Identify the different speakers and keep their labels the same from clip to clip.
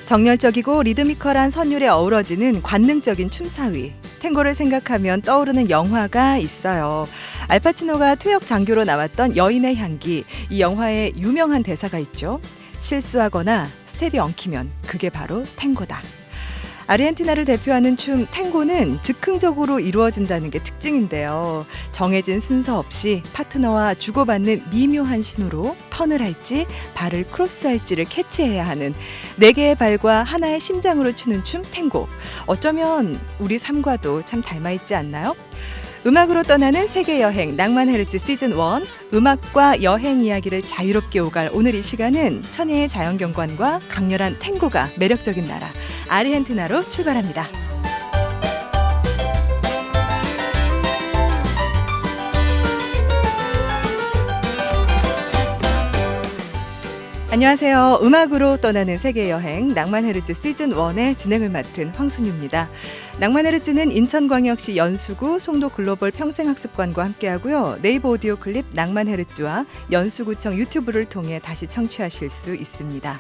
Speaker 1: 정열적이고 리드미컬한 선율에 어우러지는 관능적인 춤사위. 탱고를 생각하면 떠오르는 영화가 있어요. 알파치노가 퇴역 장교로 나왔던 여인의 향기. 이 영화에 유명한 대사가 있죠. 실수하거나 스텝이 엉키면 그게 바로 탱고다. 아르헨티나를 대표하는 춤 탱고는 즉흥적으로 이루어진다는 게 특징인데요. 정해진 순서 없이 파트너와 주고받는 미묘한 신호로 턴을 할지 발을 크로스할지를 캐치해야 하는 4개의 발과 하나의 심장으로 추는 춤 탱고. 어쩌면 우리 삶과도 참 닮아있지 않나요? 음악으로 떠나는 세계 여행 낭만 헤르츠 시즌 1 음악과 여행 이야기를 자유롭게 오갈 오늘 이 시간은 천혜의 자연경관과 강렬한 탱고가 매력적인 나라 아르헨티나로 출발합니다. 안녕하세요. 음악으로 떠나는 세계여행 낭만 헤르츠 시즌 1의 진행을 맡은 황순유입니다. 낭만 헤르츠는 인천광역시 연수구 송도 글로벌 평생학습관과 함께하고요. 네이버 오디오 클립 낭만 헤르츠와 연수구청 유튜브를 통해 다시 청취하실 수 있습니다.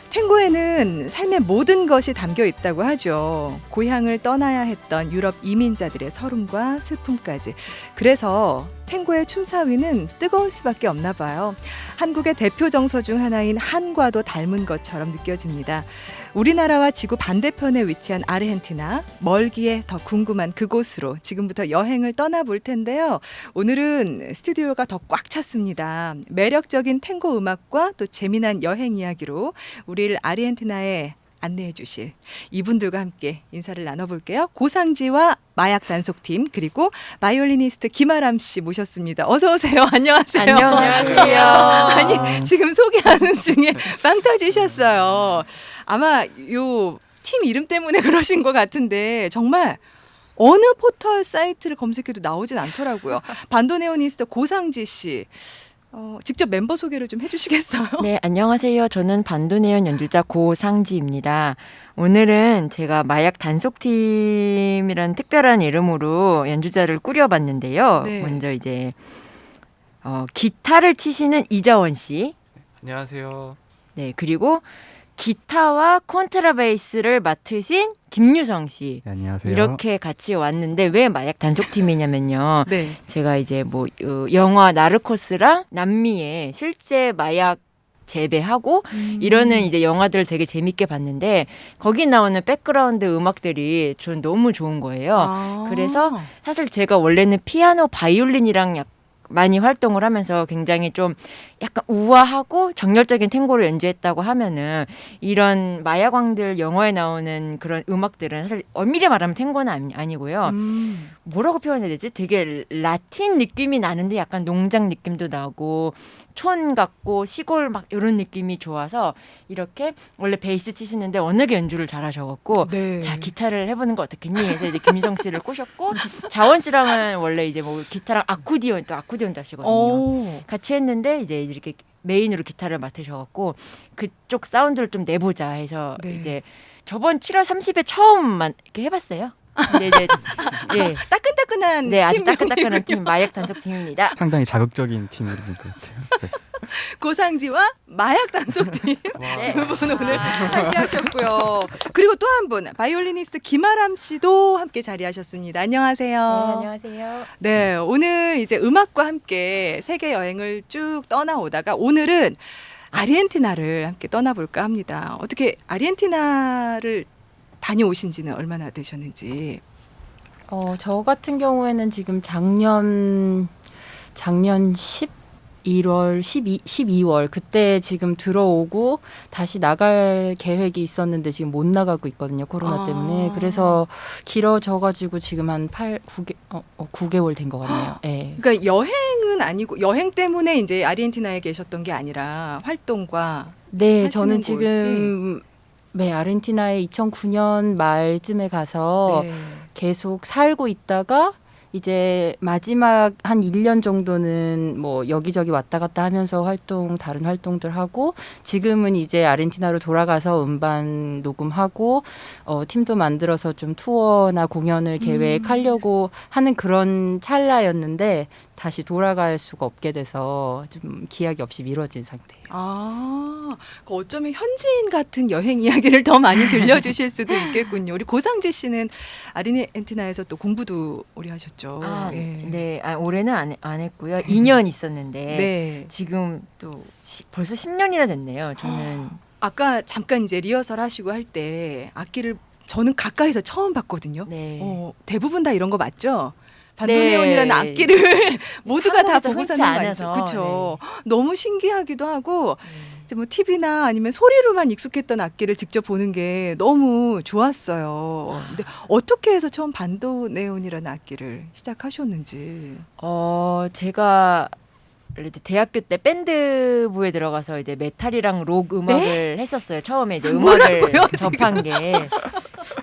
Speaker 1: 탱고에는 삶의 모든 것이 담겨 있다고 하죠. 고향을 떠나야 했던 유럽 이민자들의 서름과 슬픔까지. 그래서 탱고의 춤사위는 뜨거울 수밖에 없나 봐요. 한국의 대표 정서 중 하나인 한과도 닮은 것처럼 느껴집니다. 우리나라와 지구 반대편에 위치한 아르헨티나, 멀기에 더 궁금한 그곳으로 지금부터 여행을 떠나볼 텐데요. 오늘은 스튜디오가 더 꽉 찼습니다. 매력적인 탱고 음악과 또 재미난 여행 이야기로 우리를 아르헨티나에 안내해 주실 이분들과 함께 인사를 나눠볼게요. 고상지와 마약 단속팀 그리고 바이올리니스트 김아람 씨 모셨습니다. 어서 오세요. 안녕하세요.
Speaker 2: 안녕하세요.
Speaker 1: 아니 지금 소개하는 중에 빵 터지셨어요. 아마 요 팀 이름 때문에 그러신 것 같은데 정말 어느 포털 사이트를 검색해도 나오진 않더라고요. 반도네오니스트 고상지 씨. 직접 멤버 소개를 좀 해주시겠어요?
Speaker 2: 네, 안녕하세요. 저는 반도네온 연주자 고상지입니다. 오늘은 제가 마약 단속팀이라는 특별한 이름으로 연주자를 꾸려봤는데요.
Speaker 1: 네.
Speaker 2: 먼저 이제 기타를 치시는 이자원 씨,
Speaker 3: 안녕하세요.
Speaker 2: 네, 그리고 기타와 콘트라베이스를 맡으신 김유성 씨.
Speaker 3: 네, 안녕하세요.
Speaker 2: 이렇게 같이 왔는데 왜 마약 단속팀이냐면요.
Speaker 1: 네.
Speaker 2: 제가 이제 영화 나르코스랑 남미의 실제 마약 재배하고 이러는 이제 영화들을 되게 재밌게 봤는데 거기 나오는 백그라운드 음악들이 전 너무 좋은 거예요. 그래서 사실 제가 원래는 피아노, 바이올린이랑 많이 활동을 하면서 굉장히 좀 약간 우아하고 정열적인 탱고를 연주했다고 하면은 이런 마야광들 영화에 나오는 그런 음악들은 사실 엄밀히 말하면 탱고는 아니고요. 뭐라고 표현해야 되지? 되게 라틴 느낌이 나는데 약간 농장 느낌도 나고 촌 같고 시골 막 이런 느낌이 좋아서 이렇게 원래 베이스 치시는데 워낙에 연주를 잘하셔갖고
Speaker 1: 네.
Speaker 2: 자 기타를 해보는 거 어떻겠니? 그래서 이제 김유성 씨를 꼬셨고 자원 씨랑은 원래 이제 뭐 기타랑 아코디언도 하시거든요. 같이 했는데 이제 이렇게 메인으로 기타를 맡으셔갖고 그쪽 사운드를 좀 내보자 해서
Speaker 1: 네.
Speaker 2: 이제 저번 7월 30일 처음 이렇게 해봤어요. 근데 이제 예.
Speaker 1: 따끈따끈한
Speaker 2: 네, 아주
Speaker 1: 팀
Speaker 2: 따끈따끈한 팀 마약 단속팀입니다.
Speaker 3: 상당히 자극적인 팀이 된 것 같아요. 네.
Speaker 1: 고상지와 마약 단속팀
Speaker 2: 네.
Speaker 1: 두 분 오늘 함께 하셨고요. 그리고 또 한 분 바이올리니스트 김아람 씨도 함께 자리하셨습니다. 안녕하세요.
Speaker 2: 네, 안녕하세요.
Speaker 1: 네, 오늘 이제 음악과 함께 세계 여행을 쭉 떠나오다가 오늘은 아르헨티나를 함께 떠나볼까 합니다. 어떻게 아르헨티나를 다녀오신 지는 얼마나 되셨는지.
Speaker 4: 저 같은 경우에는 지금 작년 12월 그때 지금 들어오고 다시 나갈 계획이 있었는데 지금 못 나가고 있거든요. 코로나 때문에. 그래서 길어져가지고 지금 한 9개월 된 것 같네요. 네.
Speaker 1: 그러니까 여행은 아니고 여행 때문에 이제 아르헨티나에 계셨던 게 아니라 활동과
Speaker 4: 네,
Speaker 1: 사시는
Speaker 4: 저는
Speaker 1: 곳이.
Speaker 4: 지금 아르헨티나에 2009년 말쯤에 가서
Speaker 1: 네.
Speaker 4: 계속 살고 있다가 이제 마지막 한 1년 정도는 뭐 여기저기 왔다 갔다 하면서 다른 활동들 하고 지금은 이제 아르헨티나로 돌아가서 음반 녹음하고 팀도 만들어서 좀 투어나 공연을 계획하려고 하는 그런 찰나였는데 다시 돌아갈 수가 없게 돼서 좀 기약이 없이 미뤄진 상태예요.
Speaker 1: 그 어쩌면 현지인 같은 여행 이야기를 더 많이 들려주실 수도 있겠군요. 우리 고상재 씨는 아르헨티나에서 또 공부도 오래 하셨죠. 예.
Speaker 2: 네, 올해는 안 했고요. 2년 있었는데
Speaker 1: 네.
Speaker 2: 지금 또 벌써 10년이나 됐네요. 저는
Speaker 1: 아까 잠깐 이제 리허설 하시고 할 때 악기를 저는 가까이서 처음 봤거든요.
Speaker 2: 네.
Speaker 1: 대부분 다 이런 거 맞죠? 반도네온이라는
Speaker 2: 네.
Speaker 1: 악기를 모두가 다
Speaker 2: 한국에서
Speaker 1: 보고
Speaker 2: 흔치
Speaker 1: 사는 거
Speaker 2: 않아서,
Speaker 1: 아니죠? 그렇죠. 너무 신기하기도 하고 이제 뭐 TV나 아니면 소리로만 익숙했던 악기를 직접 보는 게 너무 좋았어요. 근데 어떻게 해서 처음 반도네온이라는 악기를 시작하셨는지.
Speaker 2: 제가 이제 대학교 때 밴드부에 들어가서 이제 메탈이랑 록 음악을 했었어요. 처음에 이제 음악을
Speaker 1: 뭐라고요,
Speaker 2: 접한 게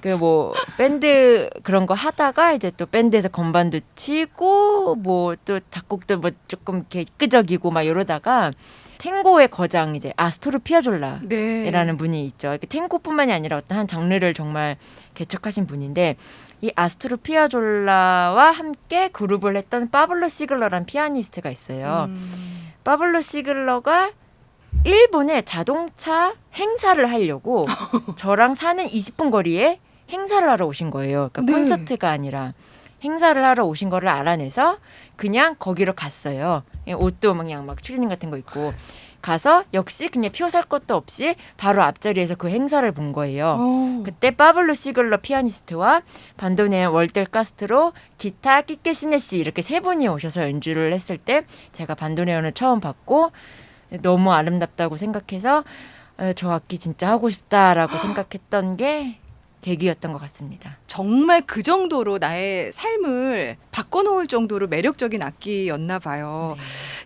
Speaker 2: 그 뭐 밴드 그런 거 하다가 이제 또 밴드에서 건반도 치고 뭐 또 작곡도 뭐 조금 이렇게 끄적이고 막 이러다가 탱고의 거장 이제 아스토르 피아졸라라는
Speaker 1: 네.
Speaker 2: 분이 있죠. 탱고뿐만이 아니라 어떤 한 장르를 정말 개척하신 분인데 이 아스토르 피아졸라와 함께 그룹을 했던 파블로 시글러라는 피아니스트가 있어요. 파블로 시글러가 일본에 자동차 행사를 하려고 저랑 사는 20분 거리에 행사를 하러 오신 거예요. 그러니까
Speaker 1: 네.
Speaker 2: 콘서트가 아니라 행사를 하러 오신 거를 알아내서 그냥 거기로 갔어요. 옷도 그냥 막 추리닝 같은 거 입고 가서 역시 그냥 표 살 것도 없이 바로 앞자리에서 그 행사를 본 거예요. 그때 파블로 시글러 피아니스트와 반도네온 월델 카스트로 기타 끼케 시네시 이렇게 세 분이 오셔서 연주를 했을 때 제가 반도네온을 처음 봤고 너무 아름답다고 생각해서 저 악기 진짜 하고 싶다라고 생각했던 게 계기였던 것 같습니다.
Speaker 1: 정말 그 정도로 나의 삶을 바꿔놓을 정도로 매력적인 악기였나 봐요.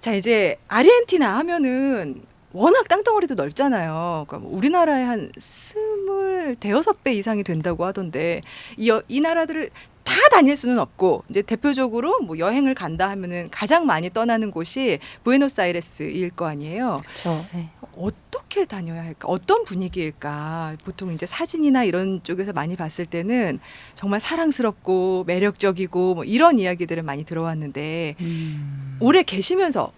Speaker 1: 자, 이제 아르헨티나 하면은 워낙 땅덩어리도 넓잖아요. 그러니까 뭐 우리나라의 한 26배 이상이 된다고 하던데 이 나라들을 다 다닐 수는 없고 이제 대표적으로 뭐 여행을 간다 하면은 가장 많이 떠나는 곳이 부에노스아이레스일 거 아니에요.
Speaker 4: 그렇죠. 네.
Speaker 1: 어떻게 다녀야 할까? 어떤 분위기일까? 보통 이제 사진이나 이런 쪽에서 많이 봤을 때는 정말 사랑스럽고 매력적이고 뭐 이런 이야기들을 많이 들어왔는데 오래 계시면서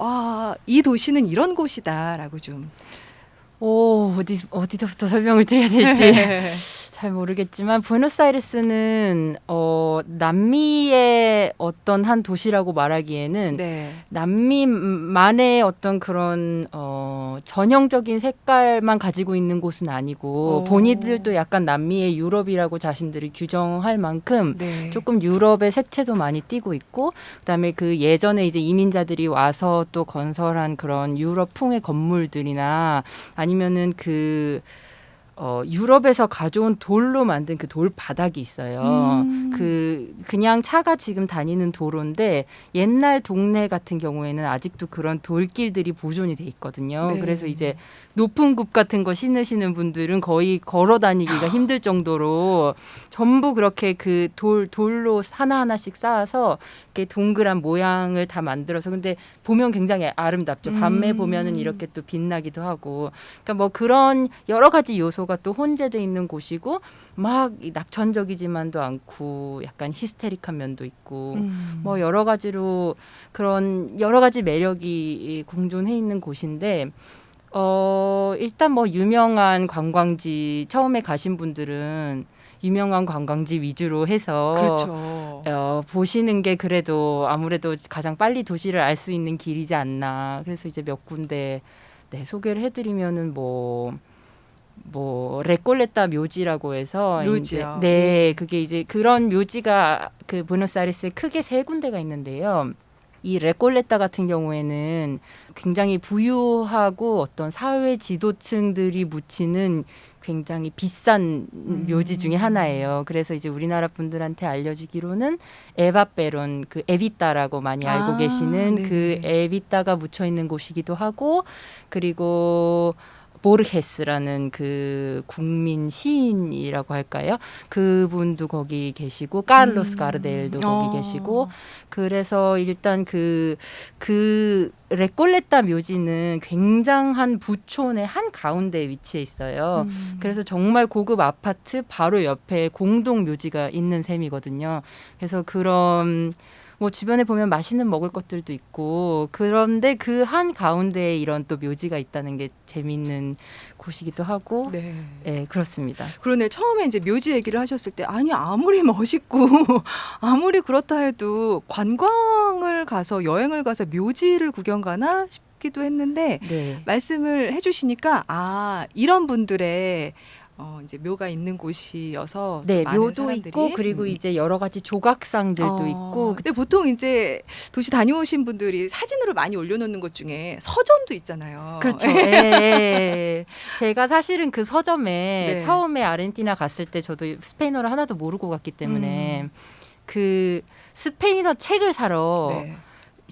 Speaker 1: 이 도시는 이런 곳이다라고 좀.
Speaker 4: 어디서부터 설명을 드려야 될지 잘 모르겠지만 부에노스아이레스는 남미의 어떤 한 도시라고 말하기에는
Speaker 1: 네.
Speaker 4: 남미만의 어떤 그런 전형적인 색깔만 가지고 있는 곳은 아니고 본인들도 약간 남미의 유럽이라고 자신들이 규정할 만큼
Speaker 1: 네.
Speaker 4: 조금 유럽의 색채도 많이 띠고 있고 그다음에 그 예전에 이제 이민자들이 와서 또 건설한 그런 유럽풍의 건물들이나 아니면은 유럽에서 가져온 돌로 만든 그 돌 바닥이 있어요. 그냥 차가 지금 다니는 도로인데 옛날 동네 같은 경우에는 아직도 그런 돌길들이 보존이 돼 있거든요.
Speaker 1: 네.
Speaker 4: 그래서 이제 높은 굽 같은 거 신으시는 분들은 거의 걸어 다니기가 힘들 정도로 전부 그렇게 그 돌로 하나하나씩 쌓아서 이렇게 동그란 모양을 다 만들어서 근데 보면 굉장히 아름답죠. 밤에 보면은 이렇게 또 빛나기도 하고. 그러니까 뭐 그런 여러 가지 요소가 또 혼재돼 있는 곳이고 막 낙천적이지만도 않고 약간 히스테릭한 면도 있고 뭐 여러 가지로 그런 여러 가지 매력이 공존해 있는 곳인데 일단 뭐 유명한 관광지 처음에 가신 분들은 유명한 관광지 위주로 해서
Speaker 1: 그렇죠.
Speaker 4: 보시는 게 그래도 아무래도 가장 빨리 도시를 알 수 있는 길이지 않나. 그래서 이제 몇 군데 소개를 해드리면은 뭐 레꼴레타 묘지라고 해서
Speaker 1: 묘지요.
Speaker 4: 이제, 그게 이제 그런 묘지가 그 부에노스아이레스에 크게 3군데가 있는데요. 이 레꼴레타 같은 경우에는 굉장히 부유하고 어떤 사회 지도층들이 묻히는 굉장히 비싼 묘지 중에 하나예요. 그래서 이제 우리나라 분들한테 알려지기로는 에바페론 그 에비타라고 많이 알고 계시는
Speaker 1: 네네.
Speaker 4: 그 에비타가 묻혀 있는 곳이기도 하고 그리고 보르헤스라는 그 국민 시인이라고 할까요? 그분도 거기 계시고 카를로스 가르델도 거기 계시고 그래서 일단 그 레꼴레타 묘지는 굉장한 부촌의 한 가운데 위치해 있어요. 그래서 정말 고급 아파트 바로 옆에 공동 묘지가 있는 셈이거든요. 그래서 그런 뭐 주변에 보면 맛있는 먹을 것들도 있고 그런데 그 한 가운데에 이런 또 묘지가 있다는 게 재미있는 곳이기도 하고
Speaker 1: 네.
Speaker 4: 네, 그렇습니다.
Speaker 1: 그러네. 처음에 이제 묘지 얘기를 하셨을 때 아니 아무리 멋있고 아무리 그렇다 해도 관광을 가서 여행을 가서 묘지를 구경 가나 싶기도 했는데
Speaker 4: 네.
Speaker 1: 말씀을 해주시니까 아 이런 분들의 이제 묘가 있는 곳이어서
Speaker 4: 네,
Speaker 1: 많은
Speaker 4: 묘도
Speaker 1: 사람들이
Speaker 4: 있고 그리고 이제 여러 가지 조각상들도 있고
Speaker 1: 근데 보통 이제 도시 다녀오신 분들이 사진으로 많이 올려놓는 것 중에 서점도 있잖아요.
Speaker 4: 그렇죠. 예. 제가 사실은 그 서점에
Speaker 1: 네.
Speaker 4: 처음에 아르헨티나 갔을 때 저도 스페인어를 하나도 모르고 갔기 때문에 그 스페인어 책을 사러
Speaker 1: 네.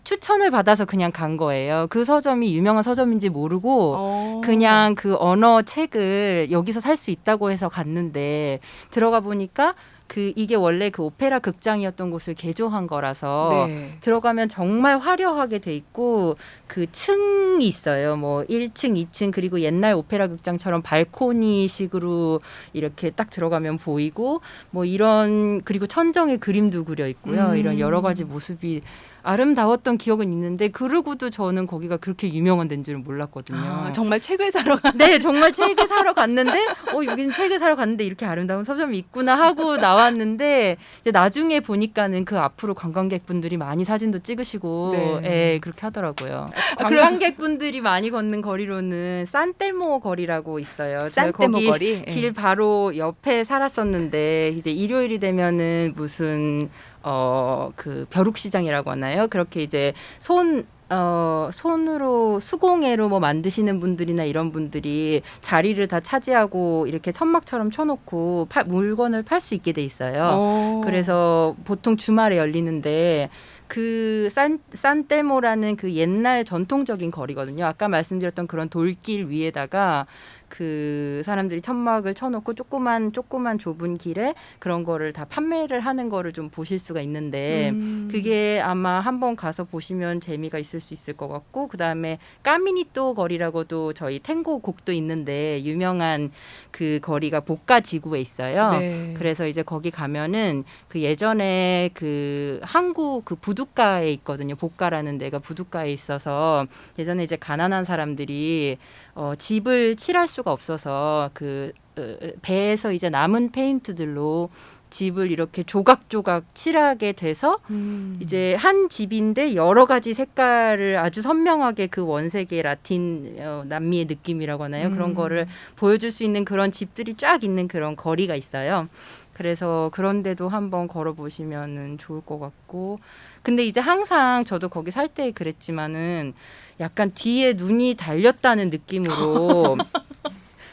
Speaker 4: 추천을 받아서 그냥 간 거예요. 그 서점이 유명한 서점인지 모르고 그냥 그 언어 책을 여기서 살 수 있다고 해서 갔는데 들어가 보니까 그 이게 원래 그 오페라 극장이었던 곳을 개조한 거라서
Speaker 1: 네.
Speaker 4: 들어가면 정말 화려하게 돼 있고 그 층이 있어요. 뭐 1층, 2층 그리고 옛날 오페라 극장처럼 발코니식으로 이렇게 딱 들어가면 보이고 뭐 이런 그리고 천정에 그림도 그려 있고요. 이런 여러 가지 모습이 아름다웠던 기억은 있는데 그러고도 저는 거기가 그렇게 유명한 데인 줄은 몰랐거든요.
Speaker 1: 아, 정말 책을 사러 가.
Speaker 4: 네, 정말 책을 사러 갔는데, 여긴 책을 사러 갔는데 이렇게 아름다운 서점이 있구나 하고 나왔는데, 이제 나중에 보니까는 그 앞으로 관광객분들이 많이 사진도 찍으시고,
Speaker 1: 네.
Speaker 4: 예, 그렇게 하더라고요. 관광객분들이 많이 걷는 거리로는 산텔모 거리라고 있어요. 제가
Speaker 1: 산떼모
Speaker 4: 거기
Speaker 1: 거리.
Speaker 4: 길 바로 옆에 살았었는데, 이제 일요일이 되면은 무슨, 그 벼룩시장이라고 하나요? 그렇게 이제 손으로 수공예로 뭐 만드시는 분들이나 이런 분들이 자리를 다 차지하고 이렇게 천막처럼 쳐놓고 물건을 팔 수 있게 돼 있어요. 그래서 보통 주말에 열리는데 그 산텔모라는 그 옛날 전통적인 거리거든요. 아까 말씀드렸던 그런 돌길 위에다가 그 사람들이 천막을 쳐놓고 조그만 좁은 길에 그런 거를 다 판매를 하는 거를 좀 보실 수가 있는데 그게 아마 한번 가서 보시면 재미가 있을 수 있을 것 같고 그다음에 까미니또 거리라고도 저희 탱고 곡도 있는데 유명한 그 거리가 보카 지구에 있어요.
Speaker 1: 네.
Speaker 4: 그래서 이제 거기 가면은 그 예전에 그 항구 그 부둣가에 있거든요. 보카라는 데가 부둣가에 있어서 예전에 이제 가난한 사람들이 집을 칠할 수가 없어서 그 배에서 이제 남은 페인트들로 집을 이렇게 조각조각 칠하게 돼서 이제 한 집인데 여러 가지 색깔을 아주 선명하게 그 원색의 라틴 남미의 느낌이라고 하나요? 그런 거를 보여줄 수 있는 그런 집들이 쫙 있는 그런 거리가 있어요. 그래서 그런 데도 한번 걸어보시면은 좋을 것 같고 근데 이제 항상 저도 거기 살 때 그랬지만은 약간 뒤에 눈이 달렸다는 느낌으로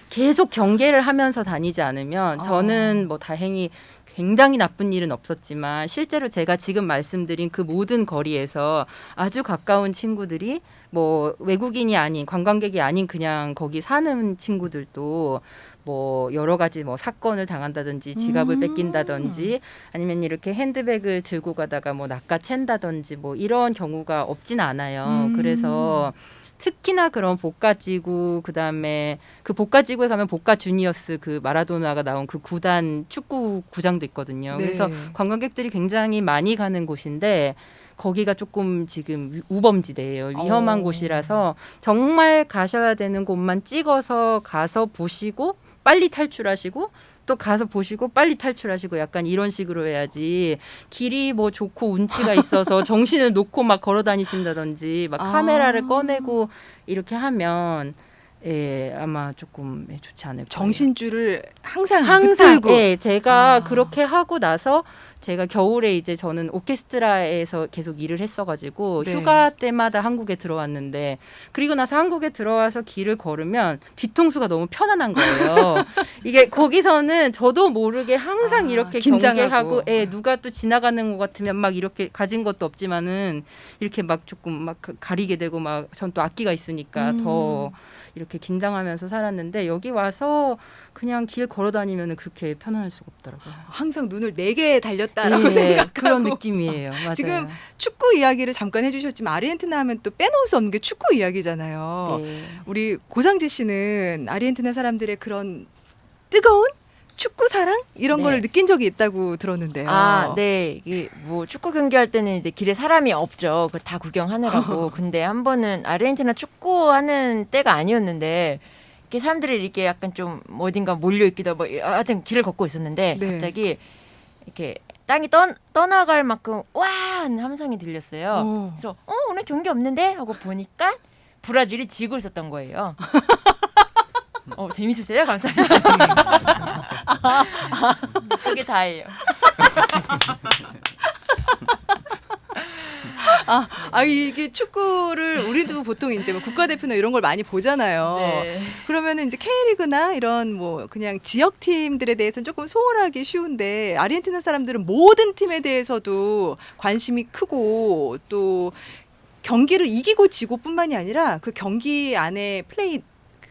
Speaker 4: 계속 경계를 하면서 다니지 않으면 저는 뭐 다행히 굉장히 나쁜 일은 없었지만 실제로 제가 지금 말씀드린 그 모든 거리에서 아주 가까운 친구들이 뭐 외국인이 아닌 관광객이 아닌 그냥 거기 사는 친구들도 뭐 여러 가지 뭐 사건을 당한다든지 지갑을 뺏긴다든지 아니면 이렇게 핸드백을 들고 가다가 뭐 낚아챈다든지 뭐 이런 경우가 없진 않아요. 그래서 특히나 그런 보카지구 그다음에 그 보카지구에 가면 보카 주니어스 그 마라도나가 나온 그 구단 축구 구장도 있거든요.
Speaker 1: 네.
Speaker 4: 그래서 관광객들이 굉장히 많이 가는 곳인데 거기가 조금 지금 우범지대예요. 위험한 곳이라서 정말 가셔야 되는 곳만 찍어서 가서 보시고 빨리 탈출하시고 또 가서 보시고 빨리 탈출하시고 약간 이런 식으로 해야지 길이 뭐 좋고 운치가 있어서 정신을 놓고 막 걸어 다니신다든지 막 카메라를 꺼내고 이렇게 하면 예, 아마 조금 좋지 않을 거예요.
Speaker 1: 정신줄을 항상
Speaker 4: 항상
Speaker 1: 붙들고.
Speaker 4: 예, 제가 그렇게 하고 나서 제가 겨울에 이제 저는 오케스트라에서 계속 일을 했어가지고
Speaker 1: 네.
Speaker 4: 휴가 때마다 한국에 들어왔는데 그리고 나서 한국에 들어와서 길을 걸으면 뒤통수가 너무 편안한 거예요. 이게 거기서는 저도 모르게 항상 이렇게
Speaker 1: 긴장하고.
Speaker 4: 경계하고 예, 누가 또 지나가는 것 같으면 막 이렇게 가진 것도 없지만은 이렇게 막 조금 막 가리게 되고 막 전 또 악기가 있으니까 더 이렇게 긴장하면서 살았는데 여기 와서 그냥 길 걸어 다니면 그렇게 편안할 수가 없더라고요.
Speaker 1: 항상 눈을 4개에 달렸다라고
Speaker 4: 예,
Speaker 1: 생각하고.
Speaker 4: 그런 느낌이에요. 맞아요.
Speaker 1: 지금 축구 이야기를 잠깐 해주셨지만 아르헨티나 하면 또 빼놓을 수 없는 게 축구 이야기잖아요.
Speaker 4: 네.
Speaker 1: 우리 고상지 씨는 아르헨티나 사람들의 그런 뜨거운 축구 사랑 이런
Speaker 2: 네.
Speaker 1: 걸 느낀 적이 있다고 들었는데요.
Speaker 2: 아, 네. 이게 뭐 축구 경기할 때는 이제 길에 사람이 없죠. 그 다 구경하느라고. 근데 한 번은 아르헨티나 축구하는 때가 아니었는데 이렇게 사람들이 이렇게 약간 좀 어딘가 몰려 있기도 하고 뭐 하여튼 길을 걷고 있었는데
Speaker 1: 네.
Speaker 2: 갑자기 이렇게 땅이 떠나갈 만큼 와 하는 함성이 들렸어요. 그래서 오늘 경기 없는데 하고 보니까 브라질이 지고 있었던 거예요. 재밌으세요? 감사합니다. 그게 다예요.
Speaker 1: 이게 축구를 우리도 보통 이제 뭐 국가대표나 이런 걸 많이 보잖아요.
Speaker 2: 네.
Speaker 1: 그러면은 이제 K리그나 이런 뭐 그냥 지역 팀들에 대해서는 조금 소홀하기 쉬운데 아르헨티나 사람들은 모든 팀에 대해서도 관심이 크고 또 경기를 이기고 지고뿐만이 아니라 그 경기 안에 플레이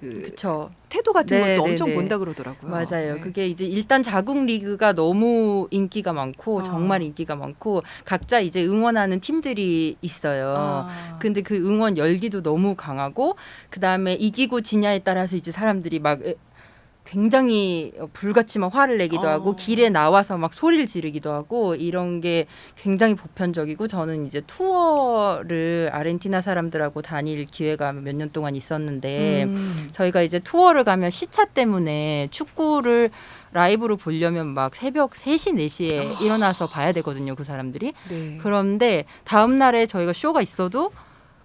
Speaker 4: 그렇죠.
Speaker 1: 태도 같은
Speaker 4: 네,
Speaker 1: 것도
Speaker 4: 네,
Speaker 1: 엄청
Speaker 4: 네.
Speaker 1: 본다 그러더라고요.
Speaker 4: 맞아요.
Speaker 1: 네.
Speaker 4: 그게 이제 일단 자국 리그가 너무 인기가 많고 정말 인기가 많고 각자 이제 응원하는 팀들이 있어요. 근데 그 응원 열기도 너무 강하고 그다음에 이기고 지냐에 따라서 이제 사람들이 막 굉장히 불같이 막 화를 내기도 하고 길에 나와서 막 소리를 지르기도 하고 이런 게 굉장히 보편적이고 저는 이제 투어를 아르헨티나 사람들하고 다닐 기회가 몇 년 동안 있었는데 저희가 이제 투어를 가면 시차 때문에 축구를 라이브로 보려면 막 새벽 3시, 4시에 일어나서 봐야 되거든요. 그 사람들이.
Speaker 1: 네.
Speaker 4: 그런데 다음 날에 저희가 쇼가 있어도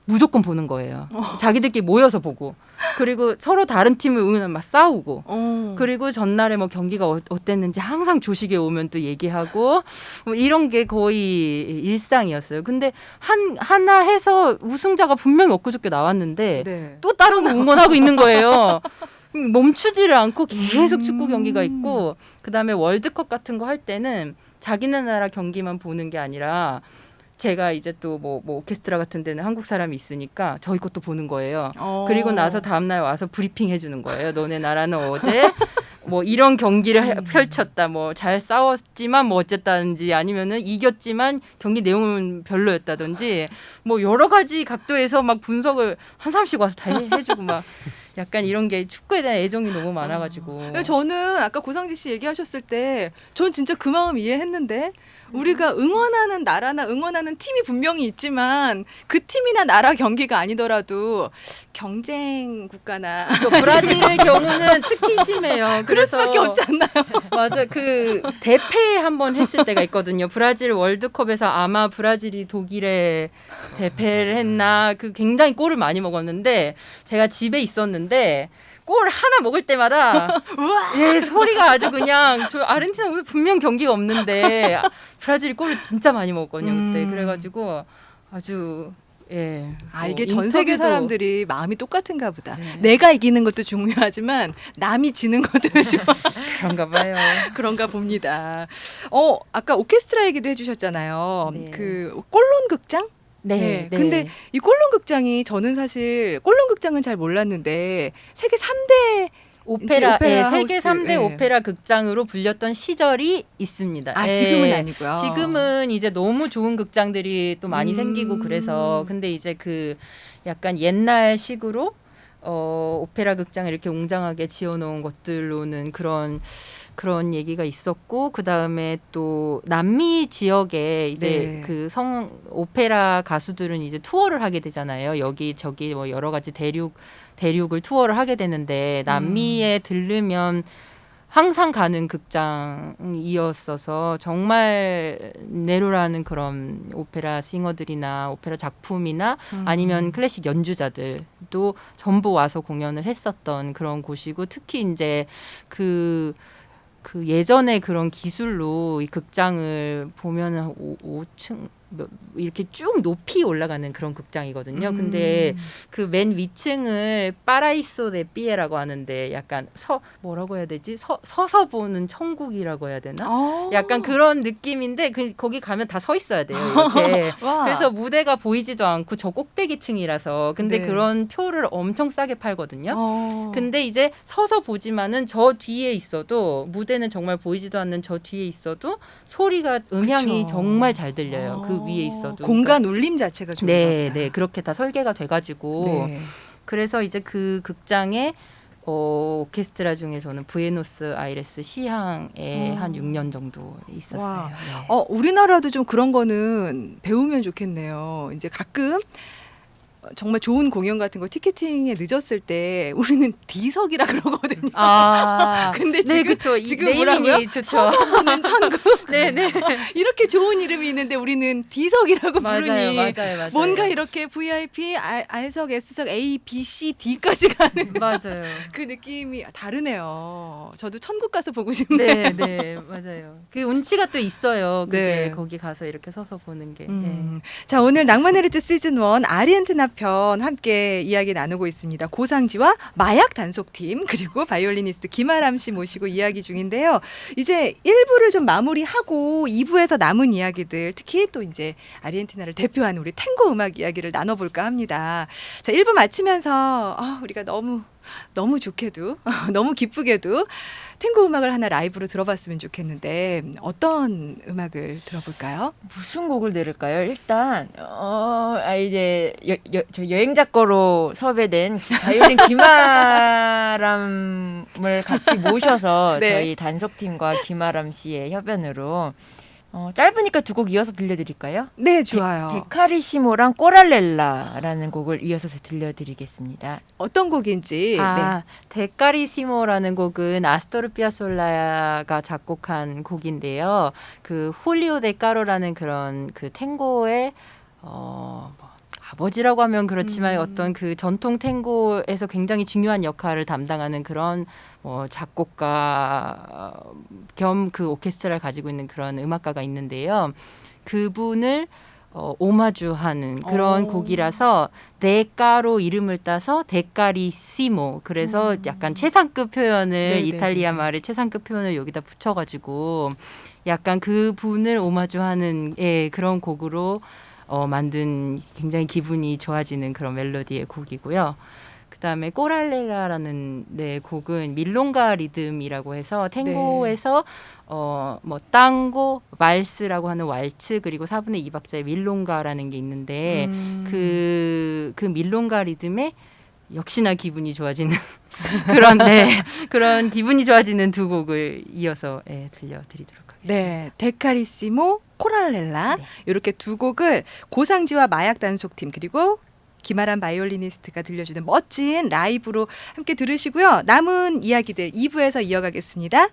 Speaker 4: 무조건 보는 거예요. 자기들끼리 모여서 보고. 그리고 서로 다른 팀을 응원하면 막 싸우고. 그리고 전날에 뭐 경기가 어땠는지 항상 조식에 오면 또 얘기하고 뭐 이런 게 거의 일상이었어요. 근데 하나 해서 우승자가 분명히 엊그저께 나왔는데
Speaker 1: 네.
Speaker 4: 또 다른 거 응원하고 있는 거예요. 멈추지를 않고 계속 축구 경기가 있고 그다음에 월드컵 같은 거 할 때는 자기네 나라 경기만 보는 게 아니라 제가 이제 또 뭐 오케스트라 같은 데는 한국 사람이 있으니까 저희 것도 보는 거예요. 그리고 나서 다음날 와서 브리핑 해주는 거예요. 너네 나라는 어제 뭐 이런 경기를 펼쳤다. 뭐 잘 싸웠지만 뭐 어쨌다든지 아니면은 이겼지만 경기 내용은 별로였다든지 뭐 여러 가지 각도에서 막 분석을 한 사람씩 와서 다 해주고 막 약간 이런 게 축구에 대한 애정이 너무 많아가지고.
Speaker 1: 저는 아까 고상지 씨 얘기하셨을 때 전 진짜 그 마음 이해했는데 우리가 응원하는 나라나 응원하는 팀이 분명히 있지만 그 팀이나 나라 경기가 아니더라도 경쟁 국가나
Speaker 4: 저 브라질의 경우는 특히 심해요.
Speaker 1: 그럴 수밖에 없지 않나요?
Speaker 4: 맞아. 그 대패 한번 했을 때가 있거든요. 브라질 월드컵에서 아마 브라질이 독일에 대패를 했나 그 굉장히 골을 많이 먹었는데 제가 집에 있었는데 골 하나 먹을 때마다 예 소리가 아주 그냥 저 아르헨티나 오늘 분명 경기가 없는데 브라질이 골을 진짜 많이 먹었거든요 그때. 그래가지고 아주 예.
Speaker 1: 이게 전 세계
Speaker 4: 인터뷰도-
Speaker 1: 사람들이 마음이 똑같은가 보다.
Speaker 4: 네.
Speaker 1: 내가 이기는 것도 중요하지만 남이 지는 것도 좀
Speaker 4: 그런가 봐요.
Speaker 1: 그런가 봅니다. 아까 오케스트라 얘기도 해주셨잖아요.
Speaker 4: 네.
Speaker 1: 그 꼴론 극장?
Speaker 4: 네. 네.
Speaker 1: 근데 이 꼴론 극장이 저는 사실 꼴론 극장은 잘 몰랐는데 세계 3대
Speaker 4: 오페라,
Speaker 1: 오페라
Speaker 4: 예, 세계
Speaker 1: 하우스,
Speaker 4: 3대
Speaker 1: 예.
Speaker 4: 오페라 극장으로 불렸던 시절이 있습니다. 예.
Speaker 1: 지금은 아니고요.
Speaker 4: 지금은 이제 너무 좋은 극장들이 또 많이 생기고 그래서 근데 이제 그 약간 옛날식으로 오페라 극장을 이렇게 웅장하게 지어놓은 것들로는 그런 얘기가 있었고 그 다음에 또 남미 지역에 이제
Speaker 1: 네.
Speaker 4: 그 오페라 가수들은 이제 투어를 하게 되잖아요. 여기 저기 뭐 여러 가지 대륙을 투어를 하게 되는데 남미에 들르면 항상 가는 극장이었어서 정말 네로라는 그런 오페라 싱어들이나 오페라 작품이나 아니면 클래식 연주자들도 전부 와서 공연을 했었던 그런 곳이고 특히 이제 그 예전에 그런 기술로 이 극장을 보면은 5층 이렇게 쭉 높이 올라가는 그런 극장이거든요. 근데 그 맨 위층을 파라이소 데 삐에라고 하는데 약간 뭐라고 해야 되지? 서서 보는 천국이라고 해야 되나? 약간 그런 느낌인데 거기 가면 다 서 있어야 돼요. 이렇게.
Speaker 1: 와.
Speaker 4: 그래서 무대가 보이지도 않고 저 꼭대기층이라서 근데
Speaker 1: 네.
Speaker 4: 그런 표를 엄청 싸게 팔거든요.
Speaker 1: 근데
Speaker 4: 근데 이제 서서 보지만은 저 뒤에 있어도 무대는 정말 보이지도 않는 저 뒤에 있어도 소리가 음향이
Speaker 1: 그쵸.
Speaker 4: 정말 잘 들려요. 그 위에 있어도.
Speaker 1: 공간 울림 자체가 좋은가
Speaker 4: 네,
Speaker 1: 보다.
Speaker 4: 네. 그렇게 다 설계가 돼 가지고
Speaker 1: 네.
Speaker 4: 그래서 이제 그 극장에 오케스트라 중에 저는 부에노스 아이레스 시향에 한 6년 정도 있었어요.
Speaker 1: 와.
Speaker 4: 네.
Speaker 1: 우리나라도 좀 그런 거는 배우면 좋겠네요. 이제 가끔 정말 좋은 공연 같은 거 티켓팅에 늦었을 때 우리는 D석이라 그러거든요.
Speaker 4: 아,
Speaker 1: 근데
Speaker 4: 네,
Speaker 1: 지금
Speaker 4: 그쵸.
Speaker 1: 지금
Speaker 4: 네이밍이
Speaker 1: 뭐라고요?
Speaker 4: 좋죠.
Speaker 1: 서서 보는 천국.
Speaker 4: 네네.
Speaker 1: 이렇게 좋은 이름이 있는데 우리는 D석이라고 부르니
Speaker 4: 맞아요.
Speaker 1: 뭔가 이렇게 VIP, R석, S석, A, B, C, D까지 가는
Speaker 4: 맞아요.
Speaker 1: 그 느낌이 다르네요. 저도 천국 가서 보고 싶네요.
Speaker 4: 네, 맞아요. 그 운치가 또 있어요. 그게
Speaker 1: 네.
Speaker 4: 거기 가서 이렇게 서서 보는 게.
Speaker 1: 자, 오늘 낭만의 루트 시즌 1 아르헨티나 편 함께 이야기 나누고 있습니다. 고상지와 마약 단속팀 그리고 바이올리니스트 김아람 씨 모시고 이야기 중인데요. 이제 1부를 좀 마무리하고 2부에서 남은 이야기들 특히 또 이제 아르헨티나를 대표하는 우리 탱고 음악 이야기를 나눠볼까 합니다. 자, 1부 마치면서 우리가 너무 좋게도 너무 기쁘게도 탱고 음악을 하나 라이브로 들어봤으면 좋겠는데 어떤 음악을 들어볼까요?
Speaker 2: 무슨 곡을 들을까요? 일단 이제 저 여행 작가로 섭외된 바이올린 김아람을 같이 모셔서
Speaker 1: 네.
Speaker 2: 저희 단속팀과 김아람 씨의 협연으로 짧으니까 두 곡 이어서 들려드릴까요?
Speaker 1: 네, 좋아요.
Speaker 2: 데카리시모랑 꼬랄렐라라는 곡을 이어서 들려드리겠습니다.
Speaker 1: 어떤 곡인지.
Speaker 4: 아, 데카리시모라는 곡은 아스토르 피아솔라가 작곡한 곡인데요. 그 홀리오 데카로라는 그런 그 탱고의 뭐 아버지라고 하면 그렇지만 어떤 그 전통 탱고에서 굉장히 중요한 역할을 담당하는 그런 작곡가 겸 그 오케스트라를 가지고 있는 그런 음악가가 있는데요. 그분을 오마주하는 그런 곡이라서 데카로 이름을 따서 데카리시모 그래서 약간 최상급 표현을
Speaker 1: 네네네네.
Speaker 4: 이탈리아 말의 최상급 표현을 여기다 붙여가지고 약간 그분을 오마주하는 그런 곡으로 만든 굉장히 기분이 좋아지는 그런 멜로디의 곡이고요. 그다음에 꼬랄레라라는 곡은 밀롱가 리듬이라고 해서 탱고에서 뭐 땅고, 발스라고 하는 왈츠 그리고 4분의 2박자의 밀롱가라는 게 있는데 그 밀롱가 리듬에 역시나 기분이 좋아지는 그런 기분이 좋아지는 두 곡을 이어서 들려드리도록 하겠습니다.
Speaker 1: 네, 데카리시모, 코랄렐라 이렇게 두 곡을 고상지와 마약 단속팀 그리고 김아람 바이올리니스트가 들려주는 멋진 라이브로 함께 들으시고요. 남은 이야기들 2부에서 이어가겠습니다.